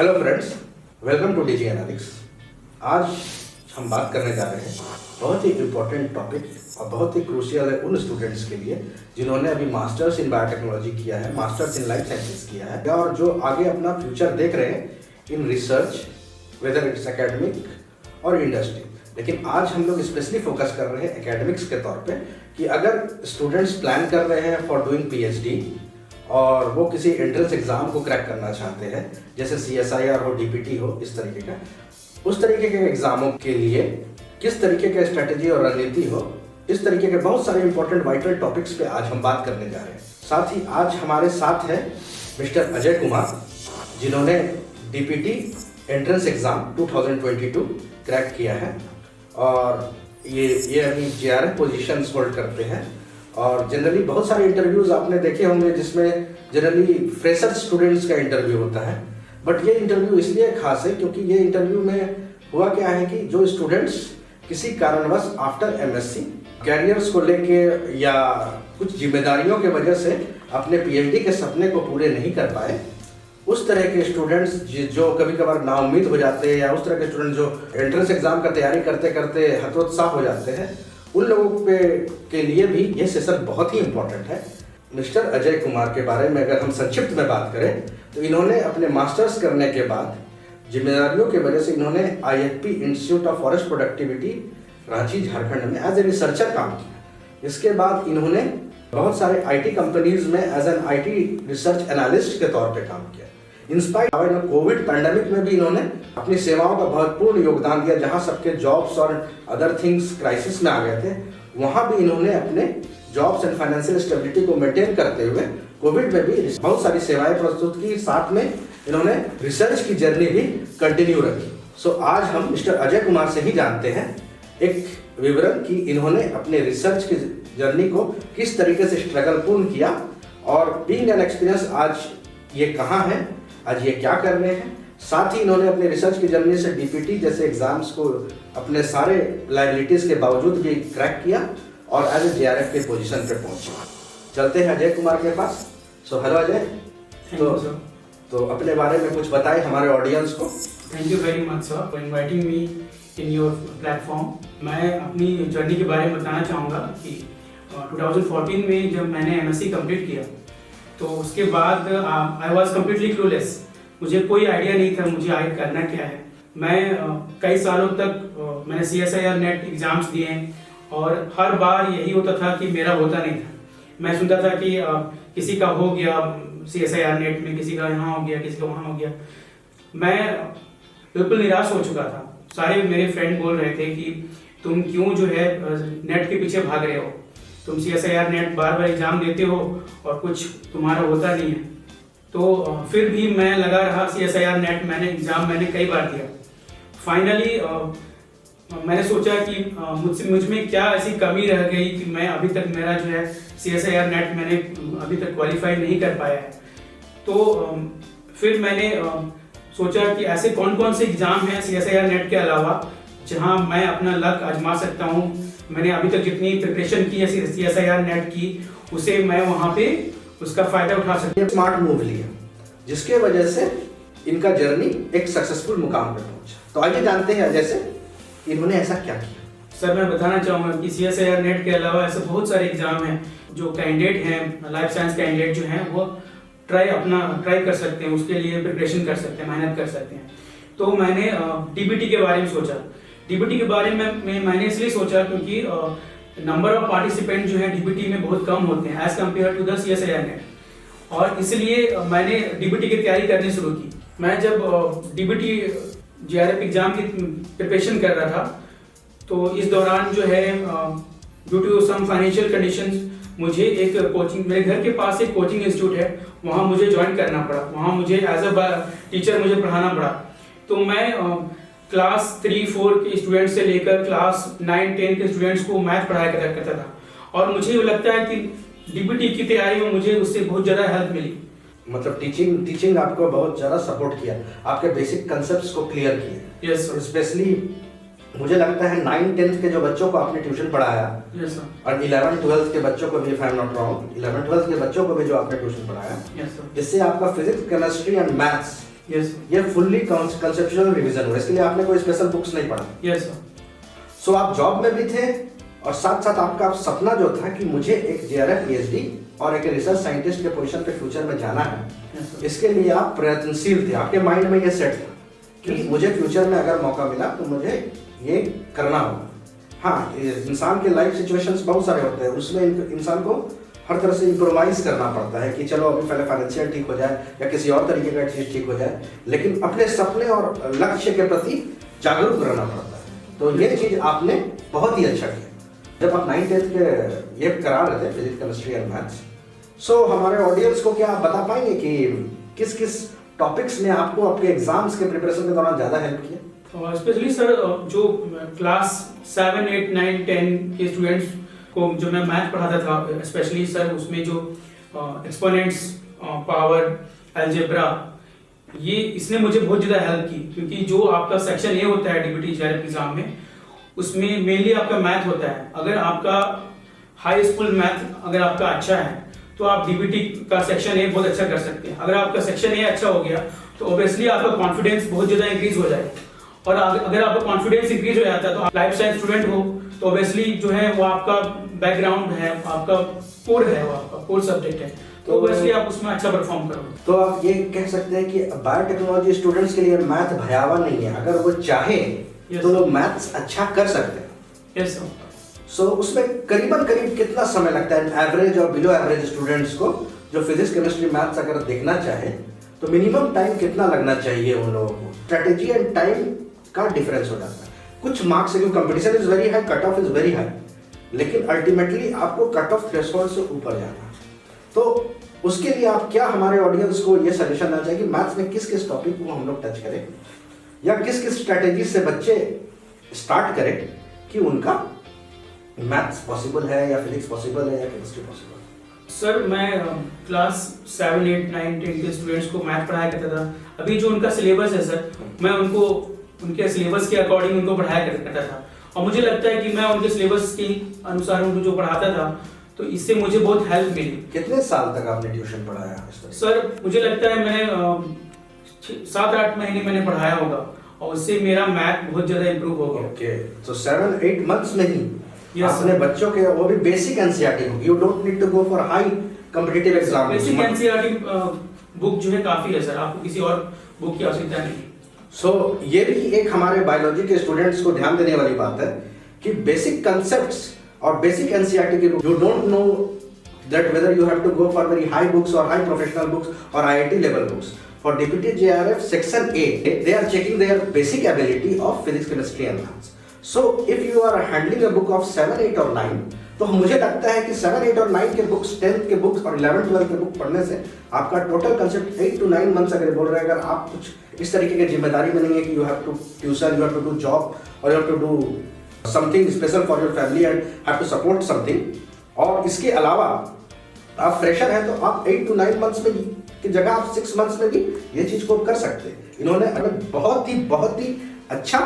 Hello friends, welcome to DG analytics. आज हम बात करने जा रहे हैं बहुत ही इम्पोर्टेंट टॉपिक और बहुत ही क्रूशियल है उन स्टूडेंट्स के लिए जिन्होंने अभी मास्टर्स इन बायोटेक्नोलॉजी किया है, मास्टर्स इन लाइफ साइंसेस किया है और जो आगे अपना फ्यूचर देख रहे हैं in research, whether it's academic और इंडस्ट्री। लेकिन आज हम लोग स्पेशली फोकस कर रहे हैं एकेडमिक्स के तौर पे कि अगर स्टूडेंट्स प्लान कर रहे हैं फॉर डूइंग पीएचडी और वो किसी एंट्रेंस एग्जाम को क्रैक करना चाहते हैं, जैसे CSIR हो, DPT हो, इस तरीके का, उस तरीके के एग्जामों के लिए किस तरीके का स्ट्रेटेजी और रणनीति हो, इस तरीके के बहुत सारे इंपॉर्टेंट वाइटल टॉपिक्स पे आज हम बात करने जा रहे हैं। साथ ही आज हमारे साथ है मिस्टर अजय कुमार, जिन्होंने DPT एंट्रेंस एग्जाम 2022 क्रैक किया है और ये अभी JRF पोजीशंस होल्ड करते हैं। और जनरली बहुत सारे इंटरव्यूज आपने देखे होंगे जिसमें जनरली फ्रेशर स्टूडेंट्स का इंटरव्यू होता है, बट ये इंटरव्यू इसलिए खास है क्योंकि ये इंटरव्यू में हुआ क्या है कि जो स्टूडेंट्स किसी कारणवश आफ्टर MSc कैरियर्स को लेके या कुछ जिम्मेदारियों के वजह से अपने PhD के सपने को पूरे नहीं कर पाए, उस तरह के स्टूडेंट्स जो कभी कभार नाउम्मीद हो जाते हैं या उस तरह के स्टूडेंट जो एंट्रेंस एग्जाम का तैयारी करते करते हतोत्साह हो जाते हैं, उन लोगों के लिए भी ये सेशन बहुत ही इम्पोर्टेंट है। मिस्टर अजय कुमार के बारे में अगर हम संक्षिप्त में बात करें तो इन्होंने अपने मास्टर्स करने के बाद जिम्मेदारियों की वजह से इन्होंने IFP institute of forest productivity Ranchi Jharkhand में एज ए रिसर्चर काम किया। इसके बाद इन्होंने बहुत सारे IT कंपनीज में as an IT research analyst के तौर पे काम किया। इंस्पायर्ड कोविड पैंडेमिक में भी इन्होंने अपनी सेवाओं का महत्वपूर्ण योगदान दिया, जहां सबके जॉब्स और अदर थिंग्स क्राइसिस में आ गए थे, वहां भी इन्होंने अपने जॉब्स एंड फाइनेंशियल स्टेबिलिटी को मेंटेन करते हुए कोविड में भी बहुत सारी सेवाएं प्रस्तुत की। साथ में इन्होंने रिसर्च की जर्नी भी कंटिन्यू रखी। सो आज हम मिस्टर अजय कुमार से ही जानते हैं एक विवरण कि इन्होंने अपने रिसर्च की जर्नी को किस तरीके से स्ट्रगल पूर्ण किया और बीइंग एन एक्सपीरियंस आज ये कहाँ है, आज ये क्या कर रहे हैं। साथ ही इन्होंने अपने रिसर्च की जर्नी से DPT जैसे एग्जाम्स को अपने सारे लायबिलिटीज के बावजूद भी क्रैक किया और एज ए JRF के पोजीशन पे पहुंचे। चलते हैं अजय कुमार के पास। सो हेलो अजय, तो अपने बारे में कुछ बताएं हमारे ऑडियंस को। Thank you very much sir for inviting me in your platform. मैं अपनी जर्नी के बारे में बताना चाहूँगा कि 2014 में जब मैंने MSc कंप्लीट किया तो उसके बाद आई वॉज कम्प्लीटली क्लूलेस। मुझे कोई आइडिया नहीं था मुझे आगे करना क्या है। मैं कई सालों तक मैंने CSIR नेट एग्ज़ाम्स दिए हैं और हर बार यही होता था कि मेरा होता नहीं था। मैं सुनता था कि किसी का हो गया CSIR नेट में, किसी का यहाँ हो गया, किसी का वहाँ हो गया। मैं बिल्कुल निराश हो चुका था। सारे मेरे फ्रेंड बोल रहे थे कि तुम क्यों जो है नेट के पीछे भाग रहे हो, तुम CSIR नेट बार बार एग्जाम देते हो और कुछ तुम्हारा होता नहीं है। तो फिर भी मैं लगा रहा CSIR नेट मैंने कई बार दिया। फाइनली मैंने सोचा कि मुझ में क्या ऐसी कमी रह गई कि मैं अभी तक मेरा जो है CSIR नेट मैंने अभी तक क्वालिफाई नहीं कर पाया है। तो फिर मैंने सोचा कि ऐसे कौन कौन से एग्ज़ाम हैं CSIR नेट के अलावा जहां मैं अपना लक आजमा सकता हूं। मैंने अभी तक जितनी प्रिपरेशन की है CSIR नेट की, उसे मैं वहां पे उसका फायदा उठा सकता। स्मार्ट मूव लिया जिसके वजह से इनका जर्नी एक सक्सेसफुल मुकाम पर पहुंचा। तो आइए जानते हैं अजय से इन्होंने ऐसा क्या किया। सर मैं बताना चाहूँगा कि CSIR नेट के अलावा ऐसे बहुत सारे एग्जाम हैं जो कैंडिडेट हैं, लाइफ साइंस कैंडिडेट जो हैं वो ट्राई कर सकते हैं, उसके लिए प्रिपरेशन कर सकते हैं, मेहनत कर सकते हैं। तो मैंने DPT के बारे में सोचा। DPT के बारे में मैंने इसलिए सोचा क्योंकि नंबर ऑफ पार्टिसिपेंट जो है DPT में बहुत कम होते हैं as compare to the CSIR NET, और इसलिए मैंने DPT की तैयारी करनी शुरू की। मैं जब DPT JRF एग्जाम की प्रिपरेशन कर रहा था तो इस दौरान जो है due to some financial conditions मुझे एक कोचिंग, मेरे घर के पास एक कोचिंग इंस्टीट्यूट है, वहाँ मुझे ज्वाइन करना पड़ा। वहाँ मुझे एज अ टीचर मुझे पढ़ाना पड़ा। तो मैं क्लास 3-4 के स्टूडेंट से लेकर क्लास 9-10 के स्टूडेंट्स को मैथ पढ़ाया करता था और मुझे लगता है कि DPT की तैयारी में मुझे उससे बहुत ज़्यादा हेल्प मिली। मतलब टीचिंग आपको बहुत ज़्यादा सपोर्ट किया, आपके बेसिक कंसेप्ट्स को क्लियर किए। Yes sir. स्पेशली मुझे लगता है 9-10 के जो बच्चों को आपने ट्यूशन पढ़ाया, यस सर, और 11-12 के बच्चों को भी, if I am not wrong, 11-12 के बच्चों को भी जो आपने ट्यूशन पढ़ाया, यस सर, इससे आपका physics, chemistry and maths yes ये फुल्ली कंसेप्चुअल रिवीजन हुआ, इसके लिए आपने कोई स्पेशल बुक्स नहीं पढ़ा। Yes sir. सो आप जॉब में भी थे और साथ साथ आपका सपना जो था कि मुझे एक JRF PhD और एक रिसर्च साइंटिस्ट के पोजीशन पे फ्यूचर में जाना है, इसके लिए आप प्रयत्नशील थे, आपके माइंड में ये सेट था कि मुझे फ्यूचर में अगर मौका मिला तो मुझे ये करना होगा। हाँ, इंसान के लाइफ सिचुएशंस बहुत सारे होते हैं, उसमें इंसान को हर तरह से इम्प्रोवाइज करना पड़ता है कि चलो अभी पहले फाइनेंशियल ठीक हो जाए या किसी और तरीके का चीज़ ठीक हो जाए, लेकिन अपने सपने और लक्ष्य के प्रति जागरूक रहना पड़ता है। तो ये चीज़ आपने बहुत ही अच्छा किया। जब आप 9th-10th के ये करा रहे थे फिजिक्स, केमिस्ट्री एंड मैथ्स, सो हमारे ऑडियंस को क्या आप बता पाएंगे कि किस किस टॉपिक्स ने आपको आपके एग्जाम्स के प्रिपरेशन के दौरान ज़्यादा हेल्प किया? स्पेशली सर जो क्लास 7, 8, 9, 10 के स्टूडेंट्स को जो मैं मैथ पढ़ाता था, स्पेशली सर उसमें जो एक्सपोनेंट्स, पावर, अलजेब्रा, ये इसने मुझे बहुत ज़्यादा हेल्प की, क्योंकि जो आपका सेक्शन ए होता है DBT JRF एग्जाम में, उसमें मेनली आपका मैथ होता है। अगर आपका हाई स्कूल मैथ अगर आपका अच्छा है तो आप DBT का सेक्शन ए बहुत अच्छा कर सकते हैं। अगर आपका सेक्शन ए अच्छा हो गया तो ऑब्वियसली आपका कॉन्फिडेंस बहुत ज़्यादा इंक्रीज हो जाएगा, और अगर आपका कॉन्फिडेंस इंक्रीज हो जाता है तो आप लाइफ साइंस स्टूडेंट हो तो ऑब्वियसली जो है वो आपका बैकग्राउंड है, आपका कोर है, वो आपका कोर सब्जेक्ट है, तो ऑब्वियसली आप उसमें अच्छा परफॉर्म करोगे। तो आप ये कह सकते हैं कि बायोटेक्नोलॉजी स्टूडेंट्स के लिए मैथ भयावह नहीं है, अगर वो चाहे तो वो मैथ्स अच्छा कर सकते हैं। Yes sir. सो उसमें करीबन करीब कितना समय लगता है एवरेज और बिलो एवरेज स्टूडेंट्स को जो फिजिक्स, केमिस्ट्री, मैथ्स अगर देखना चाहे तो मिनिमम टाइम कितना लगना चाहिए उन लोगों को? स्ट्रेटेजी एंड टाइम का डिफरेंस हो जाता है कुछ मार्क्स से, क्योंकि competition is very high, cut off is very high, लेकिन अल्टीमेटली आपको कट ऑफ थ्रेशोल्ड से ऊपर जाना है। तो उसके लिए आप क्या हमारे ऑडियंस को ये सजेशन देना चाहिए कि मैथ्स में किस किस टॉपिक को हम लोग टच करें या किस किस स्ट्रेटेजी से बच्चे स्टार्ट करें कि उनका मैथ्स पॉसिबल है या फिजिक्स पॉसिबल है या केमिस्ट्री पॉसिबल है? सर मैं क्लास 7, 8, 9, 10 के स्टूडेंट्स को मैथ पढ़ाया करता था। अभी जो उनका सिलेबस है सर, मैं उनको उनके सिलेबस के अकॉर्डिंग उनको पढ़ाया करता था, और मुझे लगता है कि मैं उनके सिलेबस के अनुसार उनको जो पढ़ाता था तो इससे मुझे बहुत हेल्प मिली। कितने साल तक आपने ट्यूशन पढ़ाया? सर मुझे लगता है मैंने 7-8 महीने मैंने पढ़ाया होगा, और उससे मेरा मैथ बहुत ज्यादा इंप्रूव हो गया। ओके, तो 7-8 मंथ्स में ही Yes, आपने बच्चों के, वो भी basic NCERT book, you don't need to go for high competitive exam. Basic NCERT book जो है काफी है सर, आपको किसी और बुक की आवश्यकता नहीं। सो ये भी एक हमारे बायोलॉजी के स्टूडेंट्स को ध्यान देने वाली बात है कि बेसिक कंसेप्ट्स और बेसिक एनसीईआरटी की book, you don't know that whether you have to go for very high books और हाई प्रोफेशनल बुक्स और IIT level books. For DBT JRF section A, they are checking their basic ability of physics, chemistry and maths. So if you are handling a book of 7, 8 और 9, तो मुझे लगता है कि 7, 8 और 9 के बुक्स, 10th के बुक्स और 11, 12 के बुक पढ़ने से आपका टोटल कंसेप्ट 8 to 9 मंथ्स अगर बोल रहे हैं, अगर आप कुछ इस तरीके की जिम्मेदारी में नहीं है कि you have to tuition, you have to do job और you have to do something special for your family and have to support something, और इसके अलावा आप फ्रेशर हैं तो आप 8 to 9 मंथ्स में की जगह आप 6 मंथ्स में भी ये चीज को कर सकते हैं। इन्होंने हमें बहुत ही अच्छा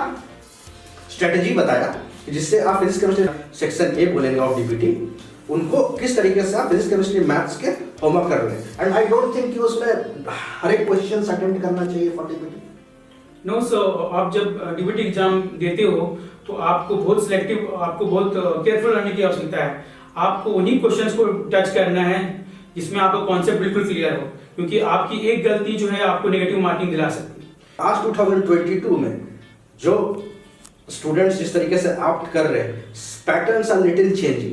स्ट्रेटेजी बताया कि जिससे आप फिजिक्स केमिस्ट्री सेक्शन ए बोलेंगे ऑफ DBT, उनको किस तरीके से आप फिजिक्स केमिस्ट्री मैथ्स के होमवर्क कर रहे हैं। एंड आई डोंट थिंक कि उसमें हर एक क्वेश्चन अटेंड करना चाहिए फॉर DBT। नो सर, आप जब DBT एग्जाम देते हो तो आपको बहुत सिलेक्टिव, आपको बहुत केयरफुल रहने की आवश्यकता है। आपको उन्हीं क्वेश्चंस को टच करना है जिसमें आपका कॉन्सेप्ट बिल्कुल क्लियर हो, क्योंकि आपकी एक गलती जो है आपको नेगेटिव मार्किंग दिला सकती है। आज 2022 में जो स्टूडेंट्स जिस तरीके से ऑप्ट कर रहे हैं, patterns are little changing,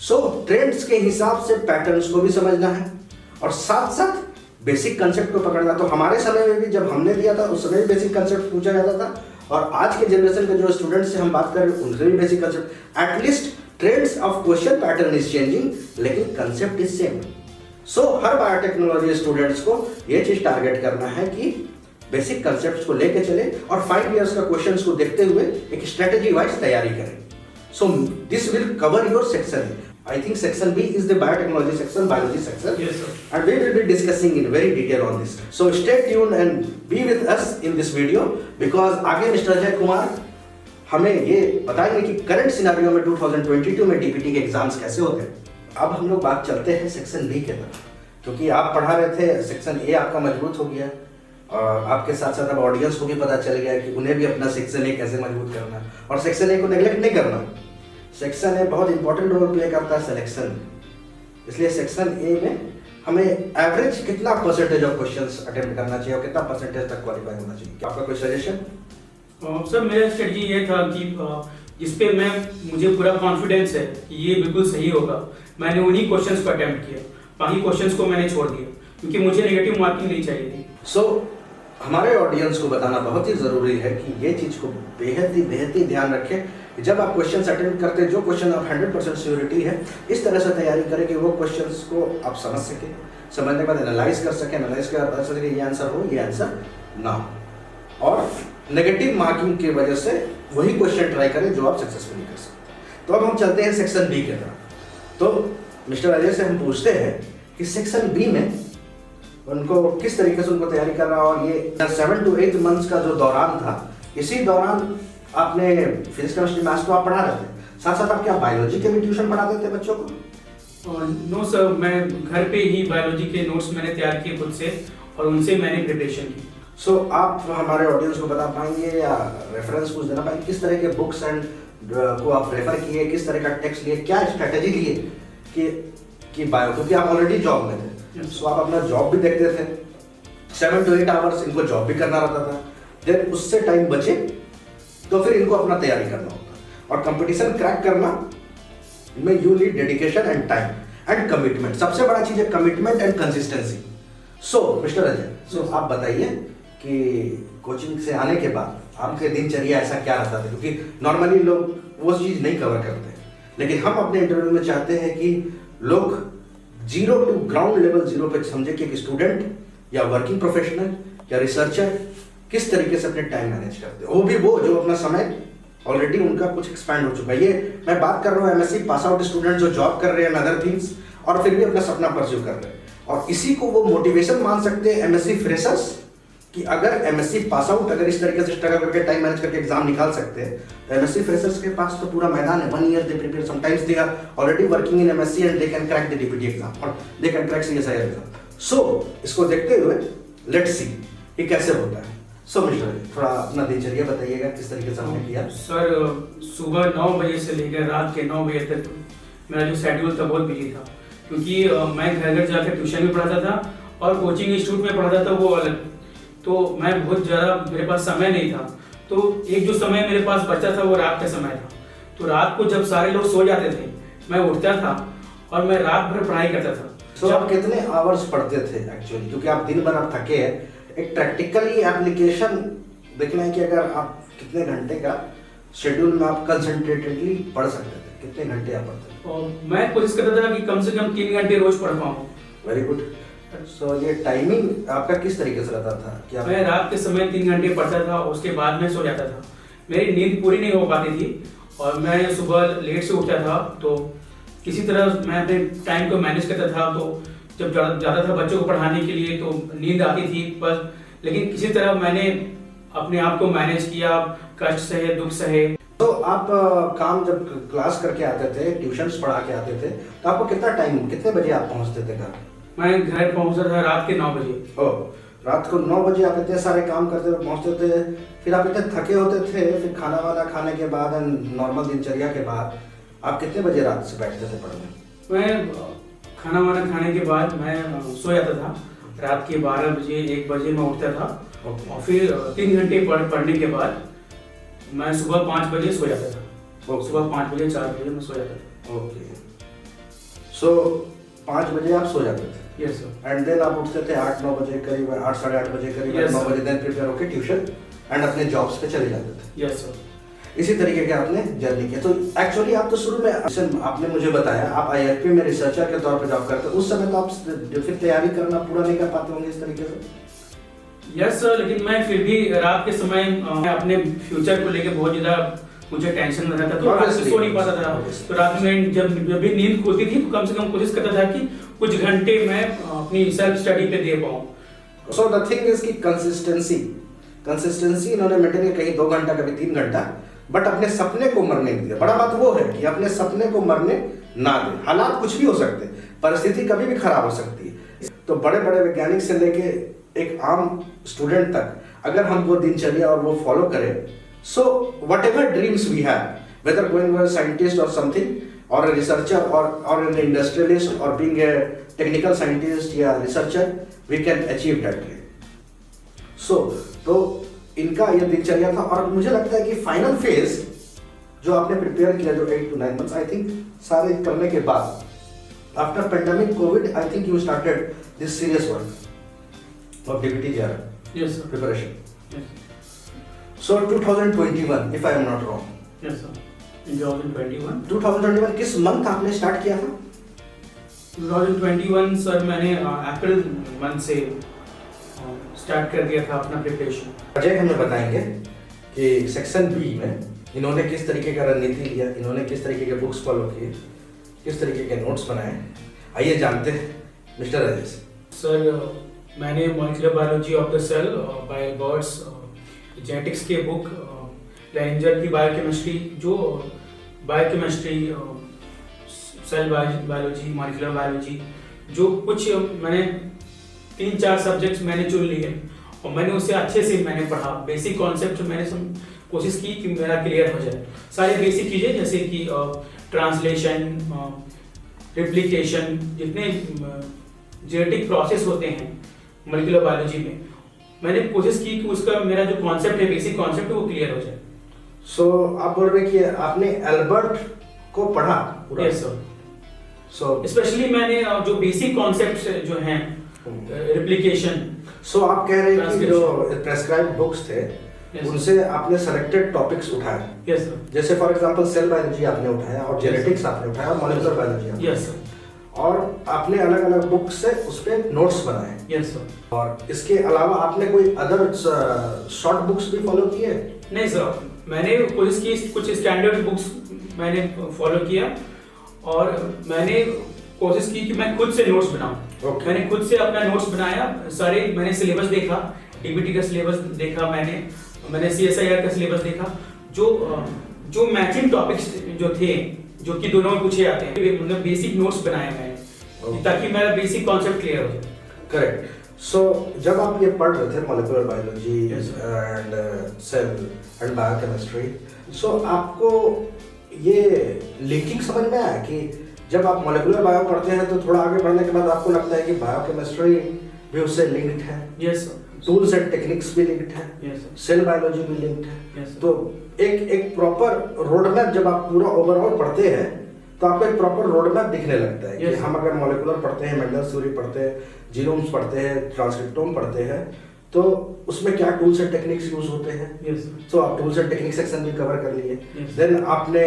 so trends के हिसाब से पैटर्न्स को भी समझना है और साथ साथ बेसिक कंसेप्ट को पकड़ना। तो हमारे समय में भी जब हमने दिया था उस समय भी बेसिक कंसेप्ट पूछा जाता था, और आज के जनरेशन के जो स्टूडेंट्स से हम बात कर रहे हैं उनसे भी basic concept, at least trends of question pattern is changing लेकिन कंसेप्ट इज सेम। सो हर बायोटेक्नोलॉजी स्टूडेंट्स को ये चीज टारगेट करना है कि बेसिक कंसेप्ट्स को लेके चले और 5 इयर्स का क्वेश्चंस को देखते हुए एक स्ट्रेटेजी वाइज तैयारी करें। So this will cover your section. I think section B is the biotechnology section, biology section. Yes, sir. And we will be discussing in very detail on this. So stay tuned and be with us in this video because आगे mister Ajay Kumar हमें ये बताएंगे कि current scenario में 2022 में DBT के exams कैसे होते हैं। अब हम लोग बात चलते हैं सेक्शन बी के तरफ, क्योंकि आप पढ़ा रहे थे सेक्शन ए आपका मजबूत हो गया और आपके साथ साथ अब ऑडियंस को भी पता चल गया कि उन्हें भी अपना सेक्शन ए कैसे मजबूत करना है, और सेक्शन ए को नेग्लेक्ट नहीं करना। सेक्शन ए बहुत इंपॉर्टेंट रोल प्ले करता है सिलेक्शन में, इसलिए सेक्शन ए में हमें एवरेज कितना परसेंटेज ऑफ क्वेश्चंस अटेम्प्ट करना चाहिए और कितना परसेंटेज तक क्वालिफाई होना चाहिए? क्या आपका कोई सजेशन? सर मेरा स्ट्रेटजी ये था कि जिस पे मुझे पूरा कॉन्फिडेंस है कि ये बिल्कुल सही होगा, मैंने उन्हीं क्वेश्चंस को अटेम्प्ट किया, बाकी क्वेश्चंस को मैंने छोड़ दिया क्योंकि मुझे नेगेटिव मार्किंग नहीं चाहिए थी। सो हमारे ऑडियंस को बताना बहुत ही ज़रूरी है कि ये चीज़ को बेहद ही ध्यान रखें कि जब आप क्वेश्चंस अटेम्प्ट करते हैं, जो क्वेश्चन आप 100% श्योरिटी है, इस तरह से तैयारी करें कि वो क्वेश्चंस को आप समझ सकें, समझने के बाद एनालाइज कर सकें, एनालाइज के बाद पता चले कि ये आंसर हो, ये आंसर ना हो, और नेगेटिव मार्किंग की वजह से वही क्वेश्चन ट्राई करें जो आप सक्सेसफुली कर सकते। तो अब हम चलते हैं सेक्शन बी की तरफ। तो मिस्टर अजय से हम पूछते हैं कि सेक्शन बी में उनको किस तरीके से उनको तैयारी कर रहा, और ये 7 to 8 मंथ्स का जो दौरान था, इसी दौरान आपने फिजिक्स केमिस्ट्री मैथ्स तो आप पढ़ा रहे थे, साथ साथ आप क्या बायोलॉजी के भी ट्यूशन पढ़ाते थे बच्चों को? नो सर, मैं घर पे ही बायोलॉजी के नोट्स मैंने तैयार किए खुद से और उनसे मैंने प्रिपरेशन की। सो आप हमारे ऑडियंस को बता पाएंगे या रेफरेंस कुछ देना पाएंगे, किस तरह के बुक्स एंड को आप रेफर किए, किस तरह का टेक्स्ट लिए, क्या स्ट्रेटेजी लिए कि बायो, क्योंकि आप ऑलरेडी जॉब में थे, सो आप अपना जॉब भी देखते थे, 7 to 8 आवर्स इनको जॉब भी करना रहता था, देन उससे टाइम बचे तो फिर इनको अपना तैयारी करना होता, और कंपटीशन क्रैक करना में you need dedication and time and commitment. सबसे बड़ा चीज है commitment and consistency. So mister Ajay, आप बताइए कि कोचिंग से आने के बाद आपके दिनचर्या ऐसा क्या रहता था, क्योंकि नॉर्मली लोग वो चीज़ नहीं कवर करते, लेकिन हम अपने इंटरव्यू में चाहते हैं कि लोग zero to ground level zero पे समझे कि एक स्टूडेंट या वर्किंग प्रोफेशनल या रिसर्चर किस तरीके से अपने टाइम मैनेज करते हैं, वो भी वो जो अपना समय ऑलरेडी उनका कुछ एक्सपैंड हो चुका है। ये मैं बात कर रहा हूँ एमएससी पास आउट स्टूडेंट जो जॉब कर रहे हैं अदर थिंग्स, और फिर भी अपना सपना परस्यू कर रहे हैं, और इसी को वो मोटिवेशन मान सकते हैं एमएससी फ्रेशर्स कि अगर एमएससी पास आउट अगर इस तरीके से स्ट्रगल करके टाइम मैनेज करके एग्जाम निकाल सकते हैं, तो एमएससी फ्रेशर्स के पास तो पूरा मैदान है। 1 year they prepare, sometimes they are already working in MSc and they can crack the DPT exam और they can crack CSI exam. So इसको देखते हुए लेट्स सी ये कैसे होता है। सो मिस्टर थोड़ा अपना दिनचर्या बताइएगा, किस तरीके से हमने किया? सर सुबह 9 बजे से लेकर रात के 9 बजे तक मेरा जो शेड्यूल था बहुत बिजी था, क्योंकि मैं घर घर जाकर ट्यूशन भी पढ़ाता था और कोचिंग इंस्टीट्यूट में पढ़ाता था वो अलग, तो मैं बहुत ज़्यादा मेरे पास समय नहीं था। तो एक जो समय मेरे पास बचा था वो रात का समय था, तो रात को जब सारे लोग सो जाते थे मैं उठता था और मैं रात भर पढ़ाई करता था। तो आप कितने आवर्स पढ़ते थे एक्चुअली, क्योंकि आप दिन भर आप थके हैं, एक प्रैक्टिकली एप्लीकेशन देखना है कि अगर आप कितने घंटे का शेड्यूल में आप कंसंट्रेटेडली पढ़ सकते थे, कितने घंटे आप पढ़ते थे? और मैं कोशिश करता था कि कम से कम 3 घंटे रोज पढ़ पाऊँ। Very good. सो ये टाइमिंग आपका किस तरीके से रहता था कि मैं रात के समय 3 घंटे पढ़ता था, उसके बाद मैं सो जाता था। मेरी नींद पूरी नहीं हो पाती थी और मैं सुबह लेट से उठता था, तो किसी तरह मैं अपने टाइम को मैनेज करता था। तो जब जाता था बच्चों को पढ़ाने के लिए तो नींद आती थी बस, लेकिन किसी तरह मैंने अपने आप को मैनेज किया, कष्ट सहे, दुख सहे। तो आप काम जब क्लास करके आते थे, ट्यूशन्स पढ़ा के आते थे, तो आपको कितने बजे आप पहुंचते थे घर? मैं घर पहुंचता था रात के 9 बजे। ओह, रात को 9 बजे आप इतने सारे काम करते हुए पहुंचते थे, फिर आप इतने थके होते थे, फिर खाना वाना खाने के बाद नॉर्मल दिनचर्या के बाद आप कितने बजे रात से बैठते थे पढ़ने? मैं खाना वाना खाने के बाद मैं सो जाता था, रात के 12 बजे 1 बजे मैं उठता था। और फिर 3 घंटे पढ़ने के बाद मैं सुबह 5 बजे सो जाता था। सुबह 5 बजे 4 बजे मैं सो जाता था। ओके, सो 5 बजे आप सो जाते थे? Yes sir. एंड देन आप उठते थे 8-9 बजे करीब, 8 साढ़े 8 बजे करीब, 9 बजे देन प्रिपेयर होकर ट्यूशन एंड अपने जॉब्स पे चले जाते थे? Yes sir. इसी तरीके के आपने जर्नी की। तो एक्चुअली आप तो शुरू में आपने मुझे बताया आप आईआईपी में रिसर्चर के तौर पे जॉब करते, उस समय तो आप फिर तैयारी करना पूरा नहीं कर पाते होंगे इस तरीके से? यस सर, लेकिन मैं फिर भी रात के समय अपने फ्यूचर को लेकर बहुत ज़्यादा मुझे टेंशन रहता था, तो रात में सो नहीं पाता था। तो रात में जब भी नींद खुलती थी तो कम से कम कोशिश करता था कि कुछ घंटे मैं अपनी सेल्फ स्टडी पे दे पाऊँ। सो द थिंग इज की कंसिस्टेंसी इन्होंने मेंटेन की, कहीं 2 घंटा कभी 3 घंटा, बट अपने सपने को मरने नहीं दिया। बड़ा बात वो है कि अपने सपने को मरने ना दे। हालात कुछ भी हो सकते हैं, परिस्थिति कभी भी खराब हो सकती है। तो बड़े बड़े वैज्ञानिक से लेके एक आम स्टूडेंट तक अगर हम वो दिनचर्या और वो फॉलो करें, so whatever dreams we have, whether going a scientist और समथिंग, और a researcher or an industrialist or being a technical scientist या researcher, we can achieve that dream. So तो इनका ये दिनचर्या था, और मुझे लगता है कि फाइनल फेज जो आपने प्रिपेयर किया, जो 8 to 9 months आई थिंक सारे करने के बाद, after pandemic Covid, I think you started this serious work of DBT Yes, sir. preparation. Yes. So 2021, if I am not wrong. Yes, sir. In 2021. 2021 किस month आपने start किया था? 2021 sir मैंने April month से स्टार्ट कर दिया था अपना प्रिपरेशन। अजय हमें बताएंगे कि सेक्शन बी में इन्होंने किस तरीके का रणनीति लिया, इन्होंने किस तरीके के बुक्स फॉलो किए, किस तरीके के नोट्स बनाए। आइए जानते हैं मिस्टर अजय से। सर मैंने molecular biology of the cell by Alberts, genetics के बुक, लैंजर की बायोकेमिस्ट्री, जो biochemistry, cell biology, molecular biology, जो कुछ मैंने 3-4 सब्जेक्ट्स मैंने चुन लिए और मैंने उसे अच्छे से मैंने पढ़ा। बेसिक कॉन्सेप्ट मैंने कोशिश की कि मेरा क्लियर हो जाए। सारी बेसिक चीज़ें जैसे कि ट्रांसलेशन, रिप्लिकेशन, जितने जेनेटिक प्रोसेस होते हैं मॉलिक्यूलर बायोलॉजी में, मैंने कोशिश की कि उसका मेरा जो कॉन्सेप्ट है, बेसिक कॉन्सेप्ट है, वो क्लियर हो जाए। सो आप बोल रहे कि आपने एल्बर्ट को पढ़ा पूरा? Yes sir. सो स्पेशली मैंने जो बेसिक कॉन्सेप्ट्स जो हैं, रिप्लिकेशन। सो आप कह रहे हैं कि जो प्रेस्क्राइब्ड बुक्स थे उनसे आपने सेलेक्टेड टॉपिक्स उठाए? Yes sir. जैसे फॉर एग्जांपल सेल बायोलॉजी आपने उठाया, और जेनेटिक्स आपने उठाया, और मॉलिक्यूलर बायोलॉजी आपने। Yes sir. और आपने अलग अलग बुक से उस पे नोट्स बनाए। Yes sir. और इसके अलावा आपने कोई अदर शॉर्ट बुक्स भी फॉलो किए? नहीं सर, मैंने कोशिश की कुछ स्टैंडर्ड बुक्स मैंने फॉलो किया, और मैंने कोशिश की कि मैं खुद से नोट्स बनाऊं। Okay. मैंने खुद से अपना नोट्स बनाया, सारे मैंने सिलेबस देखा, DBT का सिलेबस देखा, मैंने CSIR का सिलेबस देखा, जो मैचिंग टॉपिक्स जो थे, जो कि दोनों में पूछे जाते हैं, मतलब बेसिक नोट्स बनाए मैंने। Okay. ताकि मेरा बेसिक कॉन्सेप्ट क्लियर हो जाए। करेक्ट। सो जब आप ये पढ़ रहे थे molecular biology Yes, and cell and biochemistry, so आपको ये लिंकिंग समझ में आया कि जब आप मॉलिक्यूलर बायो पढ़ते हैं तो थोड़ा आगे बढ़ने के बाद आपको लगता है कि बायोकेमिस्ट्री भी उससे लिंक्ड है? Yes sir. Tools and techniques भी लिंक्ड है, यस सर। सेल बायोलॉजी भी लिंक्ड है। Yes, sir. तो एक प्रॉपर रोड मैप जब आप पूरा ओवरऑल पढ़ते हैं तो आपको एक प्रॉपर रोड मैप दिखने लगता है। Yes, कि sir. हम अगर मॉलिक्यूलर पढ़ते हैं, मेंडल्स थ्योरी पढ़ते हैं, जीनोम्स पढ़ते हैं, ट्रांसक्रिप्टोम पढ़ते हैं, तो उसमें क्या टूल्स एंड टेक्निक्स यूज होते हैं। Yes sir. तो आप टूल्स एंड टेक्निक सेक्शन भी कवर कर लिए। Yes. देन आपने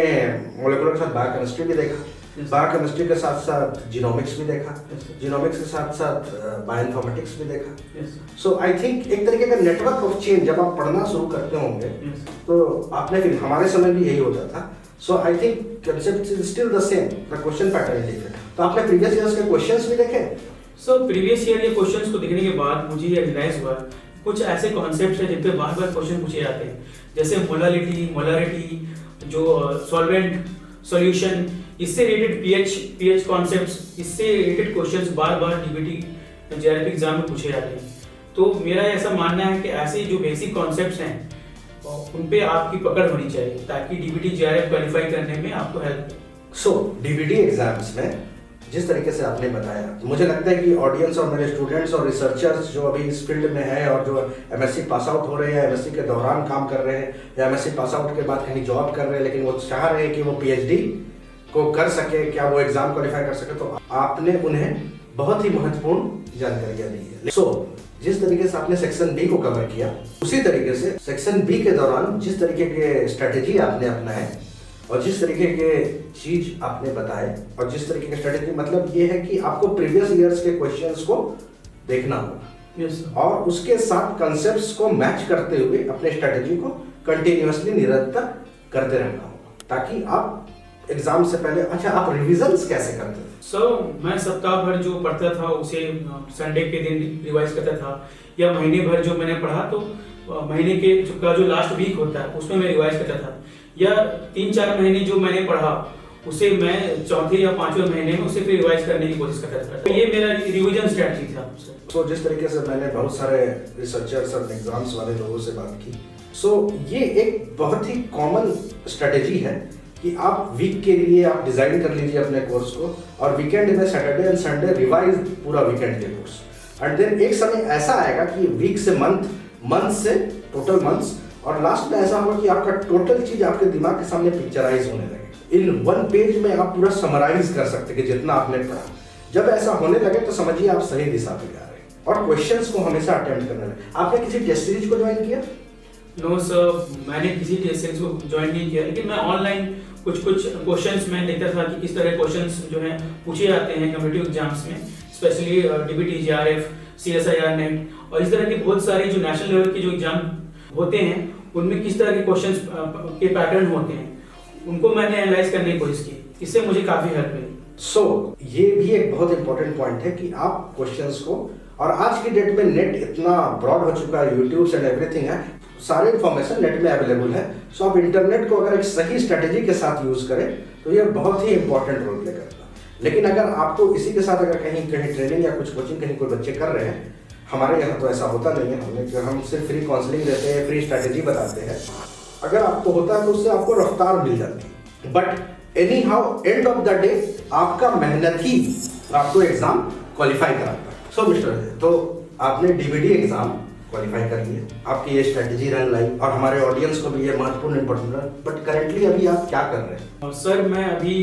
मॉलिक्यूलर के साथ बायोकेमिस्ट्री भी देखा, Yes. बायोकेमिस्ट्री के साथ साथ जीनोमिक्स भी देखा, Yes, sir. जीनोमिक्स के साथ साथ बायोइन्फॉर्मेटिक्स भी देखा। Yes sir. So I think एक तरीके का नेटवर्क ऑफ चेंज जब आप पढ़ना शुरू करते होंगे, यस सर। तो आपने फिर हमारे समय भी यही होता था। So I think concept is still the same, the question pattern is different. तो आपने प्रीवियस ईयर्स के क्वेश्चंस भी देखे? सो प्रीवियस ईयर के क्वेश्चंस को देखने के बाद मुझे ये रियलाइज हुआ कुछ ऐसे कॉन्सेप्ट्स हैं जिन पे बार बार क्वेश्चन पूछे जाते हैं, जैसे मोलारिटी, जो सॉल्वेंट, सॉल्यूशन, इससे रिलेटेड पीएच कॉन्सेप्ट्स, इससे रिलेटेड क्वेश्चंस बार बार DBT JRF एग्जाम में पूछे जाते हैं। तो मेरा ऐसा मानना है कि ऐसे जो बेसिक कॉन्सेप्ट्स हैं उन पे आपकी पकड़ होनी चाहिए, ताकि DBT JRF क्वालिफाई करने में आपको हेल्प। सो DBT एग्जाम्स में जिस तरीके से आपने बताया, तो मुझे लगता है कि ऑडियंस और मेरे स्टूडेंट्स और रिसर्चर्स जो अभी इस फील्ड में है और जो MSc पास आउट हो रहे हैं, MSc के दौरान काम कर रहे हैं, या MSc पास आउट के बाद कहीं जॉब कर रहे हैं, लेकिन वो चाह रहे हैं कि वो PhD को कर सके, क्या वो एग्जाम क्वालिफाई कर सके, तो आपने उन्हें बहुत ही महत्वपूर्ण जानकारियां दी है। सो जिस तरीके से आपने सेक्शन बी को कवर किया, उसी तरीके से सेक्शन बी के दौरान जिस तरीके के स्ट्रेटेजी आपने अपनाए और जिस तरीके के चीज आपने बताए और जिस तरीके की स्ट्रेटेजी, मतलब ये है कि आपको प्रीवियस ईयर्स के क्वेश्चंस को देखना होगा। Yes sir. और उसके साथ कंसेप्ट्स को मैच करते हुए अपने स्ट्रेटेजी को कंटिन्यूअसली निरंतर करते रहना होगा, ताकि आप एग्जाम से पहले। अच्छा, आप रिविजन्स कैसे करते थे? मैं सप्ताह भर जो पढ़ता था उसे संडे के दिन रिवाइज करता था, या महीने भर जो मैंने पढ़ा तो महीने के जो लास्ट वीक होता है उसमें मैं रिवाइज करता था, या 3-4 महीने जो मैंने पढ़ा उसे मैं चौथे या पांचवें महीने में उसे फिर रिवाइज करने की कोशिश करता था। तो ये मेरा रिवीजन स्ट्रेटजी था। सो जिस तरीके से मैंने बहुत सारे रिसर्चर्स और एग्जाम्स वाले लोगों से बात की, सो ये एक बहुत ही कॉमन स्ट्रेटेजी है कि आप वीक के लिए आप डिजाइन कर लीजिए अपने कोर्स को, और वीकेंड में सैटरडे एंड संडे रिवाइज पूरा वीकेंड के कोर्स, एंड देन एक समय ऐसा आएगा कि वीक से मंथ से टोटल मंथ्स, और लास्ट में ऐसा होगा कि आपका टोटल चीज आपके दिमाग के सामने पिक्चराइज होने लगे। इन वन पेज में आप पूरा समराइज कर सकते हैं कि जितना आपने पढ़ा। जब ऐसा होने लगे तो समझिए आप सही दिशा पे जा रहे हैं, और क्वेश्चंस को हमेशा अटेम्प्ट करने लगे। आपने किसी टेस्ट सीरीज को ज्वाइन किया? नो सर, मैंने किसी टेस्ट सीरीज को ज्वाइन नहीं किया, लेकिन मैं ऑनलाइन कुछ क्वेश्चंस मैं देखता था कि किस तरह क्वेश्चंस जो है पूछे जाते हैं कॉम्पिटिटिव एग्जाम्स में, specially DBT, GRF, CSIR, net, और इस तरह के बहुत सारे जो नेशनल लेवल के जो एग्जाम होते हैं उनमें किस तरह के क्वेश्चंस के पैटर्न होते हैं, उनको मैंने एनालाइज करने की कोशिश की। इससे मुझे काफी हेल्प मिली। सो ये भी एक बहुत इंपॉर्टेंट पॉइंट है कि आप क्वेश्चंस को, और आज की डेट में नेट इतना ब्रॉड हो चुका है, यूट्यूब एंड एवरीथिंग है, सारे इन्फॉर्मेशन नेट में अवेलेबल है। सो आप इंटरनेट को अगर एक सही स्ट्रेटेजी के साथ यूज करें तो ये बहुत ही इंपॉर्टेंट रोल प्ले करता है। लेकिन अगर आपको इसी के साथ अगर कहीं ट्रेनिंग या कुछ कोचिंग कहीं कोई बच्चे कर रहे हैं, हमारे यहाँ तो ऐसा होता नहीं है, हम सिर्फ फ्री काउंसलिंग देते हैं, फ्री स्ट्रेटेजी बताते हैं। अगर आपको होता है तो उससे आपको रफ्तार मिल जाती है, but any how end of the day आपका मेहनत ही आपको एग्जाम क्वालिफाई कराता है। सो मिस्टर, तो आपने डीबीडी एग्जाम क्वालिफाई कर लिए, आपकी ये स्ट्रेटेजी रन लाई, और हमारे ऑडियंस को भी ये महत्वपूर्ण इंपॉर्टेंट है। बट करेंटली अभी आप क्या कर रहे हैं? सर मैं अभी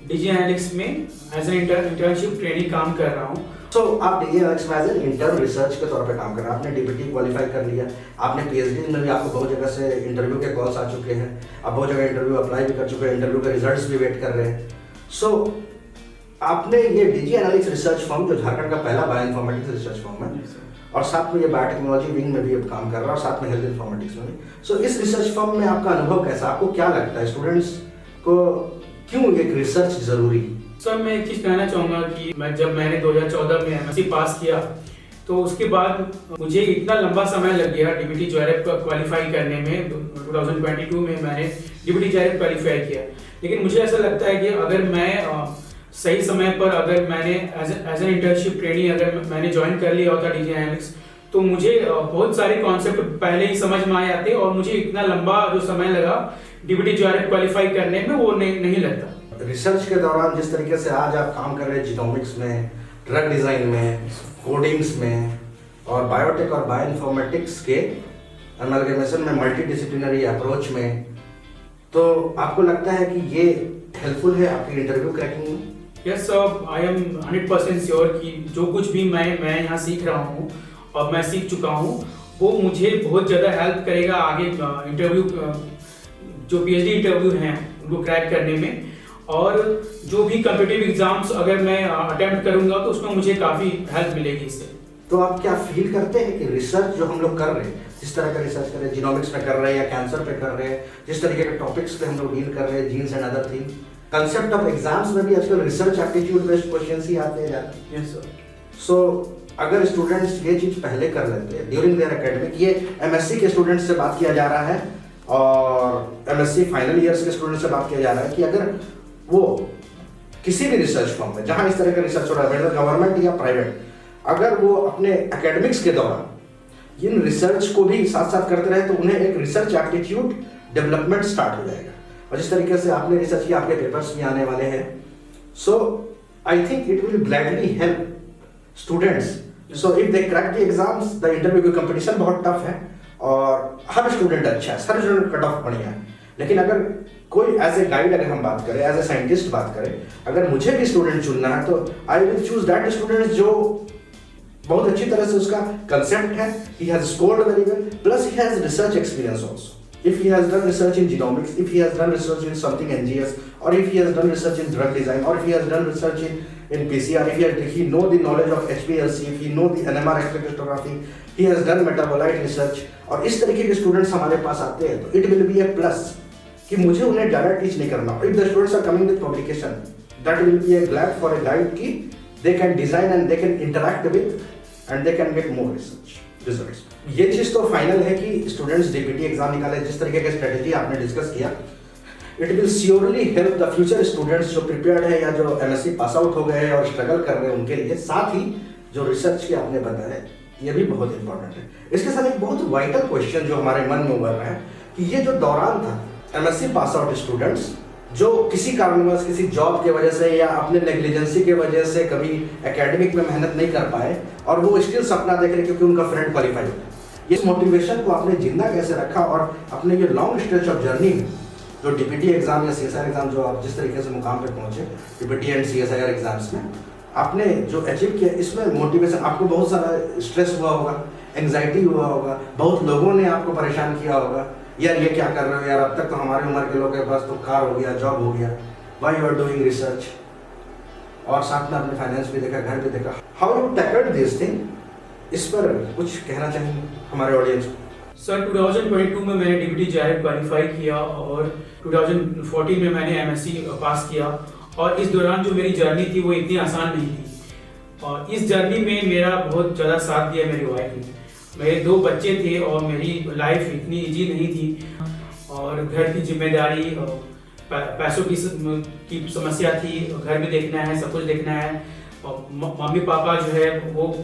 डीजी एनालिटिक्स में एज ए इंटर्नशिप ट्रेनिंग काम कर रहा हूँ। सो आप डीजी एनालिटिक्स में एज एन इंटर्न रिसर्च के तौर पे काम कर रहे हैं। आपने डीबीटी क्वालिफाई कर लिया, आपने पीएचडी में भी आपको बहुत जगह से इंटरव्यू के कॉल्स आ चुके हैं, आप बहुत जगह इंटरव्यू अप्लाई भी कर चुके हैं, इंटरव्यू के रिजल्ट्स भी वेट कर रहे हैं। सो आपने ये डीजी एनालिटिक्स रिसर्च फर्म, जो झारखंड का पहला बायो इन्फॉर्मेटिक्स रिसर्च फर्म है, और साथ में ये बायोटेक्नोलॉजी विंग में भी अब काम कर रहा है, और साथ में हेल्थ इन्फॉर्मेटिक्स में भी। सो इस रिसर्च फर्म में आपका अनुभव कैसा, आपको क्या लगता है स्टूडेंट्स को क्यों एक रिसर्च जरूरी? सर मैं एक चीज कहना चाहूंगा कि जब मैंने 2014 में एमएससी पास किया तो उसके बाद मुझे इतना लंबा समय लग गया डीबीटी जेआरएफ क्वालिफाई करने में। 2022 में मैंने डीबीटी जेआरएफ क्वालिफाई किया, लेकिन मुझे ऐसा लगता है कि अगर मैं सही समय पर अगर मैंने एज एन इंटर्नशिप ट्रेनिंग अगर मैंने ज्वाइन कर लिया होता डीजी एनालिटिक्स, तो मुझे बहुत सारे कॉन्सेप्ट पहले ही समझ में आ जाते, और मुझे इतना लंबा जो समय लगा डीबीटी जेआरएफ क्वालिफाई करने में वो नहीं लगता। रिसर्च के दौरान जिस तरीके से आज आप काम कर रहे हैं जीनोमिक्स में, ड्रग डिजाइन में, कोडिंग्स में, और बायोटेक और बायो इन्फॉर्मेटिक्स के अमलगमेशन में, मल्टीडिसिप्लिनरी अप्रोच में, तो आपको लगता है कि ये हेल्पफुल है आपकी इंटरव्यू क्रैकिंग में? Yes sir, I am 100% sure कि जो कुछ भी मैं यहाँ सीख रहा हूँ और मैं सीख चुका हूँ वो मुझे बहुत ज़्यादा हेल्प करेगा आगे इंटरव्यू, जो पीएचडी इंटरव्यू हैं उनको क्रैक करने में, और जो भी कॉम्पिटिटिव एग्जाम्स अगर मैं अटेम्प्ट करूंगा तो उसमें मुझे काफ़ी हेल्प मिलेगी इससे। तो आप क्या फील करते हैं कि रिसर्च जो हम लोग कर रहे हैं, जिस तरह का रिसर्च कर रहे हैं, जीनोमिक्स में कर रहे हैं या कैंसर पे कर रहे हैं, जिस तरीके के टॉपिक्स पे हम लोग डील कर रहे हैं, genes and other thing, concept of exams में भी आजकल रिसर्च एप्टीट्यूड बेस्ड क्वेश्चंस ही आते हैं ज़्यादा? Yes sir. सो अगर स्टूडेंट्स ये चीज़ पहले कर लेते हैं ड्यूरिंग देयर एकेडमिक, ये एमएससी के स्टूडेंट्स से बात किया जा रहा है और एमएससी फाइनल ईयर्स के स्टूडेंट्स से बात किया जा रहा है, कि अगर वो किसी भी रिसर्च फॉर्म में जहां इस तरह का रिसर्च हो रहा है, गवर्नमेंट या प्राइवेट, अगर वो अपने एकेडमिक्स के दौरान इन रिसर्च को भी साथ साथ करते रहे तो उन्हें एक रिसर्च एप्टीट्यूड डेवलपमेंट स्टार्ट हो जाएगा। और जिस तरीके से आपने रिसर्च किया, आपके पेपर्स भी आने वाले हैं, so I think it will gladly help students. So if they crack the exams, the interview की कंपटीशन बहुत टफ है और हर स्टूडेंट अच्छा है, हर स्टूडेंट कट ऑफ बढ़िया है, लेकिन अगर कोई एज ए गाइड अगर हम बात करें, एज ए साइंटिस्ट बात करें, अगर मुझे भी स्टूडेंट चुनना है तो I will choose that student जो बहुत अच्छी तरह से उसका कंसेप्ट है, he has scored very well, plus he has research experience also. If he has done research in genomics, if he has done research in something NGS, or if he has done research in drug design, or if he has done research in PCR, if he know the knowledge of HPLC, if he know the NMR spectroscopy, he has done metabolite research, और इस तरीके के students हमारे पास आते हैं तो it will be a plus कि मुझे उन्हें ज़्यादा टीच नहीं करना। If the students are coming with publication, that will be a glad for a guide कि they can design and they can interact with and they can get more research results. ये चीज़ तो final है कि students DBT exam निकाले, जिस तरीके के strategy आपने डिस्कस किया, it will surely help the future students जो प्रिपेयर्ड है या जो एमएससी पास आउट हो गए हैं और स्ट्रगल कर रहे हैं उनके लिए। साथ ही जो रिसर्च के आपने बताया ये भी बहुत इंपॉर्टेंट है। इसके साथ एक बहुत वाइटल क्वेश्चन जो हमारे मन में उभर रहा है कि ये जो दौरान था एमएससी पास आउट स्टूडेंट्स जो किसी कारणवश किसी जॉब के वजह से या अपने नेग्लिजेंसी के वजह से कभी एकेडमिक में मेहनत नहीं कर पाए और वो स्टिल सपना देख रहे क्योंकि उनका फ्रेंड क्वालिफाई हो गया, इस मोटिवेशन को आपने जिंदा कैसे रखा और अपने ये लॉन्ग स्ट्रेच ऑफ जर्नी में जो डीपीटी एग्जाम या सीएसआर एग्जाम जो आप जिस तरीके से मुकाम पे पहुंचे डीपीटी एंड सीएसआर एग्जाम्स में आपने जो अचीव किया, इसमें मोटिवेशन आपको बहुत सारा स्ट्रेस हुआ होगा, एंग्जाइटी हुआ होगा, बहुत लोगों ने आपको परेशान किया होगा, यार ये क्या कर रहे हो यार, अब तक तो हमारे उम्र के लोगों के पास तो कार हो गया, जॉब हो गया, why you are doing research, और साथ में आपने फाइनेंस भी देखा, घर भी देखा, how you tackled this thing, इस पर कुछ कहना चाहेंगे हमारे ऑडियंस को? सर 2022 में मैंने डीपीटी जेआरएफ क्वालिफाई किया और 2014 में मैंने एमएससी पास किया और इस दौरान जो मेरी जर्नी थी वो इतनी आसान नहीं थी और इस जर्नी में मेरा बहुत ज़्यादा साथ दिया मेरी वाइफ ने। मेरे 2 बच्चे थे और मेरी लाइफ इतनी इजी नहीं थी और घर की जिम्मेदारी पैसों की समस्या थी, घर भी देखना है, सब कुछ देखना है और मम्मी पापा जो है वो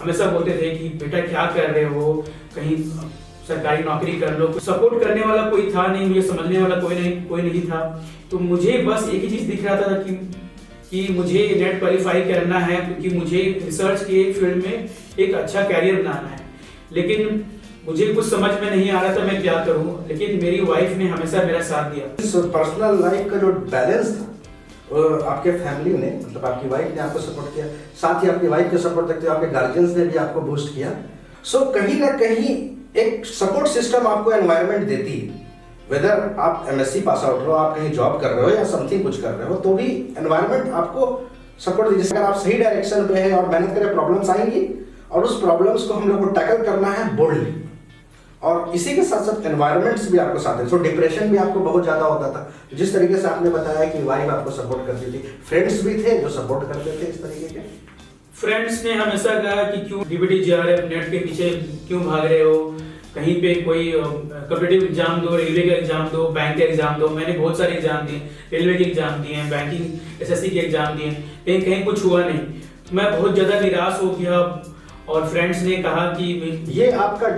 हमेशा बोलते थे कि बेटा क्या कर रहे हो, कहीं सरकारी नौकरी कर लो। सपोर्ट करने वाला कोई था नहीं, मुझे समझने वाला कोई नहीं था। तो मुझे बस एक ही चीज़ दिख रहा था कि मुझे नेट क्वालिफाई करना है क्योंकि मुझे रिसर्च के फील्ड में एक अच्छा कैरियर बनाना है। लेकिन मुझे कुछ समझ में नहीं आ रहा था मैं क्या करूं, लेकिन मेरी वाइफ ने हमेशा मेरा साथ दिया। इस पर्सनल लाइफ का जो बैलेंस था आपके फैमिली ने, मतलब आपकी वाइफ ने आपको सपोर्ट किया, साथ ही आपकी वाइफ के सपोर्ट देखते हुए आपके गार्जियंस ने भी आपको बूस्ट किया। सो कहीं ना कहीं एक सपोर्ट सिस्टम आपको एनवायरनमेंट देती है, वेदर आप एमएससी पास आउट हो, आप कहीं जॉब कर रहे हो या समथिंग कुछ कर रहे हो, तो भी एनवायरनमेंट आपको सपोर्ट दीजिए। अगर आप सही डायरेक्शन पे है और मेहनत करें, प्रॉब्लम्स आएंगी और उस प्रॉब्लम्स को हम लोग को टैकल करना है बोल्डली, और इसी के साथ साथ एनवायरनमेंट्स भी आपको साथ है। सो डिप्रेशन भी आपको बहुत ज़्यादा होता था, जिस तरीके से आपने बताया कि वाइफ आपको सपोर्ट करती थी, फ्रेंड्स भी थे जो सपोर्ट करते थे इस तरीके के। फ्रेंड्स ने हमेशा कहा कि क्यों डीपीटी जेआरएफ नेट के पीछे क्यों भाग रहे हो, कहीं पे कोई कॉम्पिटिटिव एग्जाम दो, रेलवे का एग्जाम दो, बैंक का एग्जाम दो। मैंने बहुत सारे एग्जाम दिए, रेलवे के एग्जाम दिए हैं, बैंकिंग एसएससी के एग्जाम दिए, लेकिन कहीं कुछ हुआ नहीं। तो मैं बहुत ज़्यादा निराश हो गया और फ्रेंड्स ने कहा कि ये आपका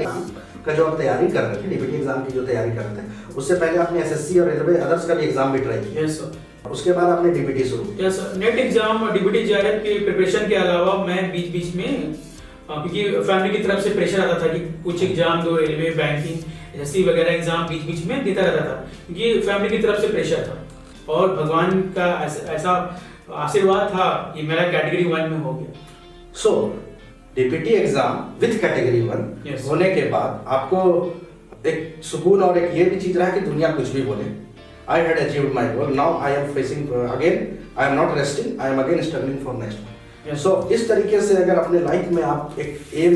का जो आप तैयारी कर रहे थे, डीपीटी एग्जाम की जो तैयारी कर रहे थे, उससे पहले आपने एसएससी और रेलवे अदर्स का भी एग्जाम भी ट्राई किया? Yes sir. उसके बाद आपने डीपीटी शुरू किया? Yes sir. Net exam DPT JRF के प्रिपरेशन के अलावा मैं बीच में क्योंकि फैमिली की तरफ से प्रेशर आता था कि कुछ एग्जाम दो, रेलवे, बैंकिंग, एसएससी वगैरह एग्जाम बीच में देता रहता था क्योंकि फैमिली की तरफ से प्रेशर था और भगवान का ऐसा आशीर्वाद था कि मेरा कैटेगरी 1 में हो गया। सो डीपीटी एग्जाम विद कैटेगरी 1 होने के बाद आपको एक सुकून और एक ये भी चीज रहा कि दुनिया कुछ भी बोले, I had achieved my goal. Now I am facing again. I am not resting. I am again struggling for next one. Yes. So इस तरीके से अगर अपने लाइफ में आप एक M,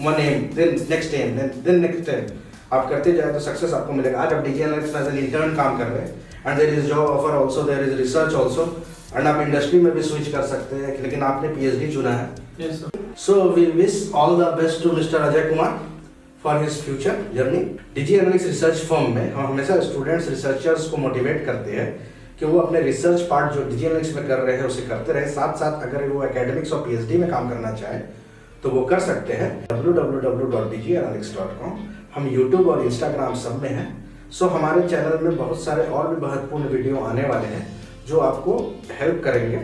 one aim, then next aim, then next aim आप करते जाए तो सक्सेस आपको मिलेगा। आज आप DG analyst as an intern काम कर रहे हैं and there is job offer also, there is research also, and आप इंडस्ट्री में भी स्विच कर सकते हैं, लेकिन आपने पीएचडी चुना है। Yes sir. So we wish all the best to mister Ajay Kumar for his future journey. DG analytics research firm में हम हमेशा स्टूडेंट्स रिसर्चर्स को मोटिवेट करते हैं कि वो अपने रिसर्च पार्ट जो डीजी एनालिटिक्स में कर रहे हैं उसे करते रहे, साथ साथ अगर वो एकेडमिक्स और पीएचडी में काम करना चाहे तो वो कर सकते हैं। www.dganalytics.com। हम यूट्यूब और इंस्टाग्राम सब में हैं। सो हमारे चैनल में बहुत सारे और भी महत्वपूर्ण वीडियो आने वाले हैं जो आपको हेल्प करेंगे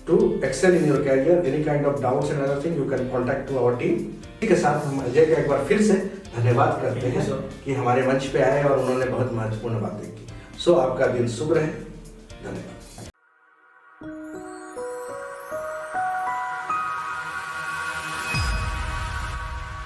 to excel in your career. Any kind of doubts and other thing you can contact to our team. इसी के साथ हम अजय का एक बार फिर से धन्यवाद करते हैं कि हमारे मंच पे आए और उन्होंने बहुत महत्वपूर्ण बातें की। सो आपका दिन शुभ रहे। धन्यवाद।